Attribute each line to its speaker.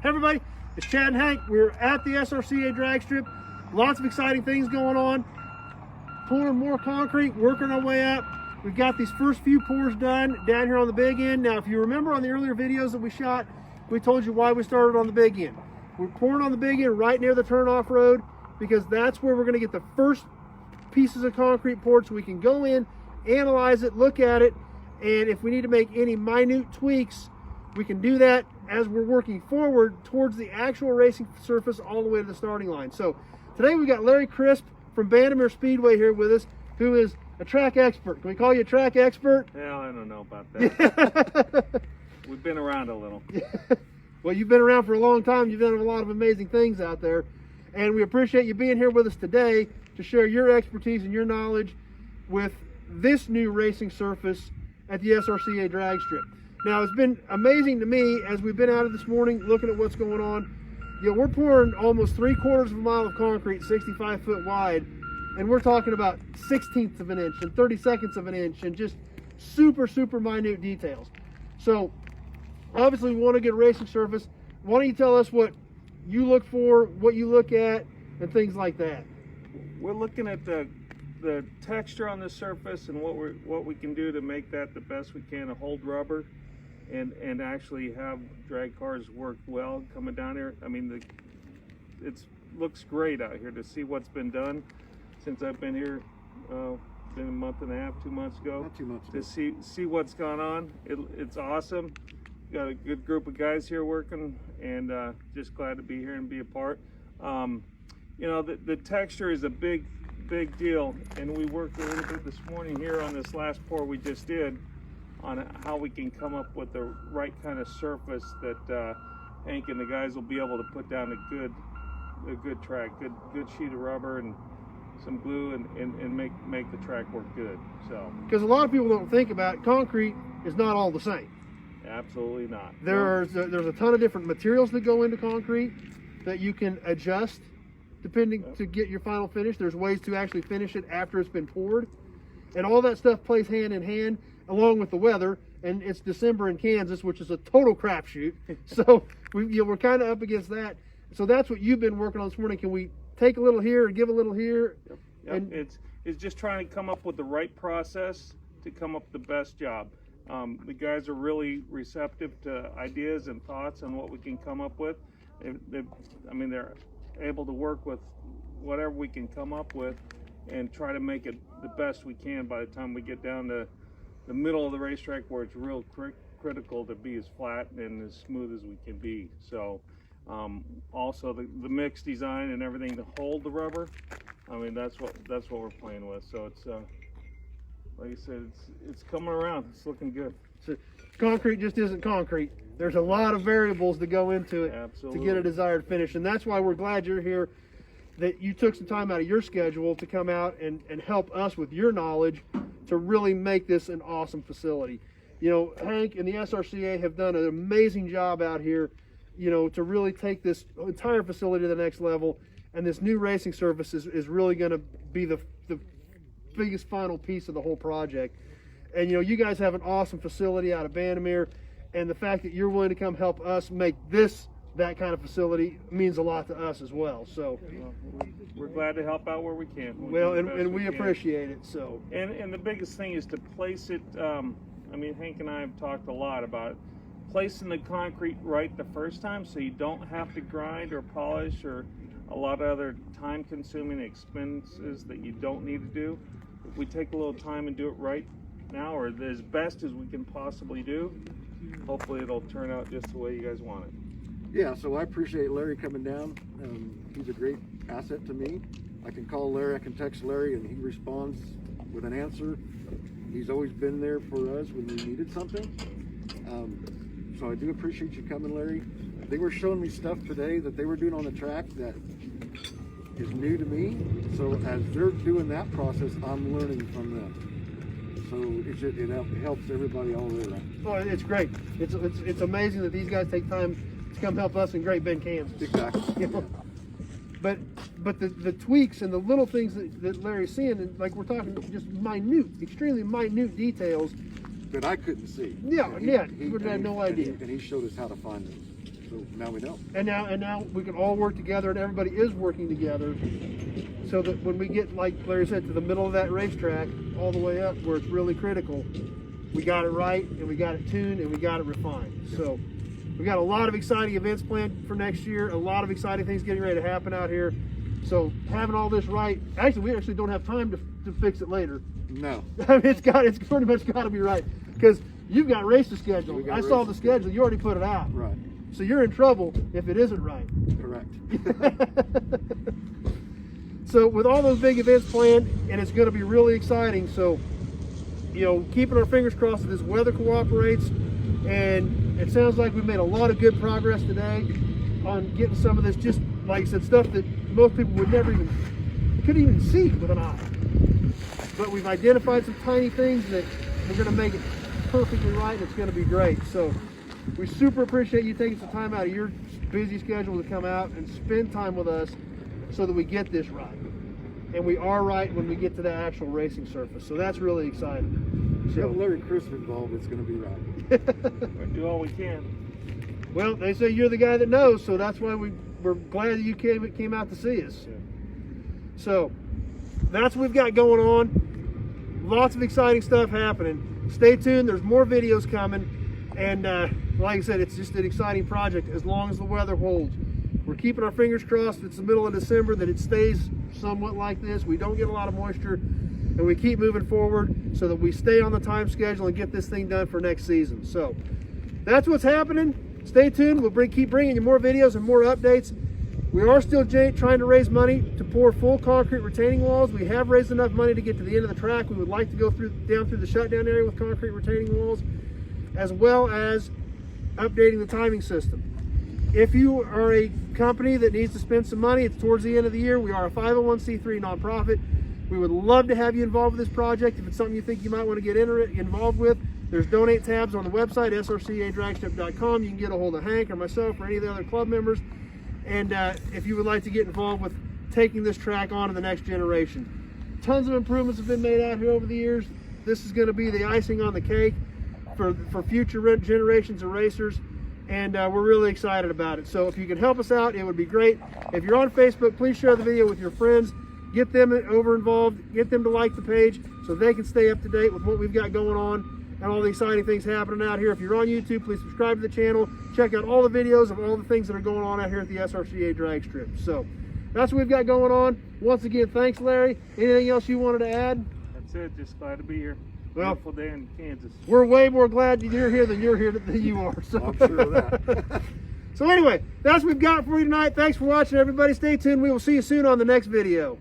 Speaker 1: Hey everybody, it's Chad and Hank. We're at the SRCA drag strip. Lots of exciting things going on. Pouring more concrete, working our way up. We've got these first few pours done down here on the big end. Now, if you remember on the earlier videos that we shot, we told you why we started on the big end. We're pouring on the big end right near the turnoff road because that's where we're going to get the first pieces of concrete poured so we can go in, analyze it, look at it, and if we need to make any minute tweaks, we can do that as we're working forward towards the actual racing surface all the way to the starting line. So today we got Larry Crispe from Bandimere Speedway here with us, who is a track expert. Can we call you a track expert?
Speaker 2: Yeah, I don't know about that. We've been around a little.
Speaker 1: Well, you've been around for a long time. You've done a lot of amazing things out there. And we appreciate you being here with us today to share your expertise and your knowledge with this new racing surface at the SRCA drag strip. Now, it's been amazing to me as we've been out of this morning looking at what's going on. You know, we're pouring almost 3/4 of a mile of concrete, 65 foot wide, and we're talking about 1/16 of an inch and 30/2 of an inch and just super, super minute details. So obviously we want to get a racing surface. Why don't you tell us what you look for, what you look at, and things like that?
Speaker 2: We're looking at the texture on the surface and what we can do to make that the best we can to hold rubber and actually have drag cars work well coming down here. I mean, it looks great out here to see what's been done since I've been here. Been a month and a half, 2 months ago.
Speaker 3: Not 2 months ago.
Speaker 2: To see what's gone on. It's awesome. Got a good group of guys here working, and just glad to be here and be a part. You know, the texture is a big deal, and we worked a little bit this morning here on this last pour we just did on how we can come up with the right kind of surface that Hank and the guys will be able to put down a good track, good sheet of rubber and some glue and make the track work good. So
Speaker 1: because a lot of people don't think about it, concrete is not all the same.
Speaker 2: Absolutely not.
Speaker 1: There's a ton of different materials that go into concrete that you can adjust depending to get your final finish. There's ways to actually finish it after it's been poured, and all that stuff plays hand in hand along with the weather. And it's December in Kansas, which is a total crapshoot. So we're kind of up against that. So that's what you've been working on this morning. Can we take a little here and give a little here?
Speaker 2: Yep.
Speaker 1: And
Speaker 2: it's just trying to come up with the right process to come up with the best job. The guys are really receptive to ideas and thoughts on what we can come up with. I mean, they're able to work with whatever we can come up with and try to make it the best we can by the time we get down to the middle of the racetrack where it's real critical to be as flat and as smooth as we can be. So also the mix design and everything to hold the rubber, I mean, that's what we're playing with. So it's like I said, it's coming around. It's looking good.
Speaker 1: So concrete just isn't concrete. There's a lot of variables that go into it.
Speaker 2: Absolutely.
Speaker 1: To get a desired finish, and that's why we're glad you're here, that you took some time out of your schedule to come out and help us with your knowledge to really make this an awesome facility. You know, Hank and the SRCA have done an amazing job out here, you know, to really take this entire facility to the next level, and this new racing surface is really going to be the biggest final piece of the whole project. And you know, you guys have an awesome facility out of Bandimere, and the fact that you're willing to come help us make that kind of facility means a lot to us as well. So
Speaker 2: we're glad to help out where we can.
Speaker 1: Well, and we appreciate it. So
Speaker 2: and the biggest thing is to place it. I mean, Hank and I have talked a lot about placing the concrete right the first time, so you don't have to grind or polish or a lot of other time-consuming expenses that you don't need to do. If we take a little time and do it right now, or as best as we can possibly do, hopefully it'll turn out just the way you guys want it.
Speaker 3: Yeah, so I appreciate Larry coming down. He's a great asset to me. I can call Larry, I can text Larry, and he responds with an answer. He's always been there for us when we needed something. So I do appreciate you coming, Larry. They were showing me stuff today that they were doing on the track that is new to me. So as they're doing that process, I'm learning from them. So it helps everybody all the way around.
Speaker 1: oh, it's great. It's amazing that these guys take time to come help us in Great Bend, Kansas.
Speaker 3: Exactly.
Speaker 1: You know? But the tweaks and the little things that Larry's seeing, and like we're talking just minute, extremely minute details
Speaker 3: that I couldn't see.
Speaker 1: Yeah,
Speaker 3: And
Speaker 1: he would have had no idea.
Speaker 3: And he showed us how to find them. So now we know.
Speaker 1: And now we can all work together, and everybody is working together, so that when we get, like Larry said, to the middle of that racetrack, all the way up where it's really critical, we got it right, and we got it tuned, and we got it refined. So we got a lot of exciting events planned for next year, a lot of exciting things getting ready to happen out here. So having all this right, actually we actually don't have time to fix it later.
Speaker 3: No.
Speaker 1: I mean, it's pretty much got to be right, because you've got races scheduled. I saw the schedule. You already put it out.
Speaker 3: Right.
Speaker 1: So you're in trouble if it isn't right.
Speaker 3: Correct.
Speaker 1: So with all those big events planned, and it's going to be really exciting. So, you know, keeping our fingers crossed that this weather cooperates, and it sounds like we made a lot of good progress today on getting some of this, just like I said, stuff that most people would never even, couldn't even see with an eye. But we've identified some tiny things that we're going to make it perfectly right, and it's going to be great. So we super appreciate you taking some time out of your busy schedule to come out and spend time with us so that we get this right. And we are right when we get to the actual racing surface. So that's really exciting.
Speaker 3: If you have
Speaker 1: So,
Speaker 3: Larry Crispe involved, it's going to be right.
Speaker 2: We do all we can.
Speaker 1: well, they say you're the guy that knows, so that's why we're glad that you came out to see us.
Speaker 2: Yeah.
Speaker 1: So that's what we've got going on. Lots of exciting stuff happening. Stay tuned. There's more videos coming. And like I said, it's just an exciting project as long as the weather holds. We're keeping our fingers crossed. It's the middle of December, that it stays somewhat like this. We don't get a lot of moisture, and we keep moving forward so that we stay on the time schedule and get this thing done for next season. So that's what's happening. Stay tuned. We'll keep bringing you more videos and more updates. We are still trying to raise money to pour full concrete retaining walls. We have raised enough money to get to the end of the track. We would like to go down through the shutdown area with concrete retaining walls, as well as updating the timing system. If you are a company that needs to spend some money, it's towards the end of the year. We are a 501c3 nonprofit. We would love to have you involved with this project. If it's something you think you might want to get involved with, there's donate tabs on the website, srcadragstrip.com. You can get a hold of Hank or myself or any of the other club members. And if you would like to get involved with taking this track on to the next generation. Tons of improvements have been made out here over the years. This is going to be the icing on the cake for future generations of racers. And we're really excited about it. So if you can help us out, it would be great. If you're on Facebook, please share the video with your friends. Get them involved. Get them to like the page so they can stay up to date with what we've got going on and all the exciting things happening out here. If you're on YouTube, please subscribe to the channel. Check out all the videos of all the things that are going on out here at the SRCA drag strip. So that's what we've got going on. Once again, thanks, Larry. Anything else you wanted to add?
Speaker 2: That's it. Just glad to be here.
Speaker 1: Well,
Speaker 2: Beautiful day in Kansas.
Speaker 1: we're way more glad you're here than you are. So.
Speaker 3: I'm sure of that.
Speaker 1: So anyway, that's what we've got for you tonight. Thanks for watching, everybody. Stay tuned. We will see you soon on the next video.